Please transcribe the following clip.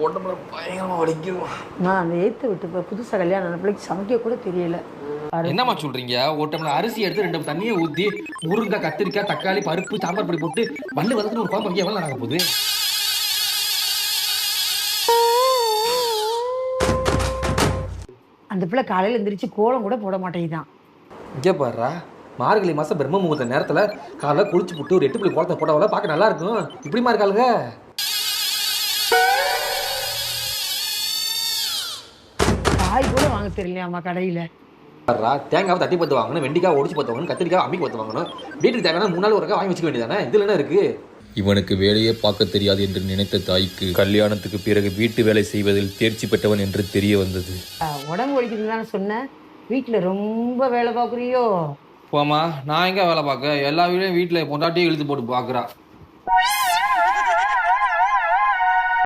உடம்புல பயங்கரமாக வலிக்கும். நான் அந்த எய்த்து விட்டு இப்போ புதுசாக கல்யாணம் ஆன பிள்ளைக்கு சமைக்க கூட தெரியல. என்னம்மா சொல்றீங்க? ஒரு டம்ளர் அரிசி எடுத்து 2 டம்ளர் தண்ணியை ஊற்றி முருங்கை, கத்திரிக்காய், தக்காளி, பருப்பு, சாம்பார் பொடி போட்டு வண்டு வதக்குன்னு ஒரு குழம்பு வைக்க எவ்வளோ நேரம் ஆக போகுது? அந்த பிள்ளை காலையில் எந்திரிச்சு கோலம் கூட போட மாட்டேங்குதான். இங்கே பாடுறா, மார்கழி மாதம் பிரம்ம முகூர்த்த நேரத்தில் காலைல குளிச்சு போட்டு ஒரு 8 புள்ளி கோலத்தை போட்டவள பார்க்க நல்லா இருக்கும். இப்படிமா இருக்காளுங்க? காய் கூட வாங்க தெரியலையாம்மா கடையில். பாடுறா, தேங்காவை தட்டி பத்து வாங்கணும், வெண்டிக்காய் ஒடிச்சு பத்து வாங்கணும், கத்திரிக்காய் அம்மிக்கு பத்து வாங்கணும். வீட்டுக்கு தேவையான 3 நாள் ஒருக்கா வாங்கி வச்சுக்க வேண்டியதானே? இதில் என்ன இருக்குது? இவனுக்கு வேலையே பார்க்க தெரியாது என்று நினைத்த தாய்க்கு கல்யாணத்துக்கு பிறகு வீட்டு வேலை செய்வதில் தேர்ச்சி பெற்றவன் என்று தெரிய வந்தது. உடம்பு வலிக்குதுன்னு தானே சொன்னேன். வீட்டில் ரொம்ப வேலை பார்க்குறியோ? போமா, நான் எங்கே வேலை பார்க்க? எல்லா வீட்லையும் வீட்டில் பொண்டாட்டியும் இழுத்து போட்டு பார்க்குறா.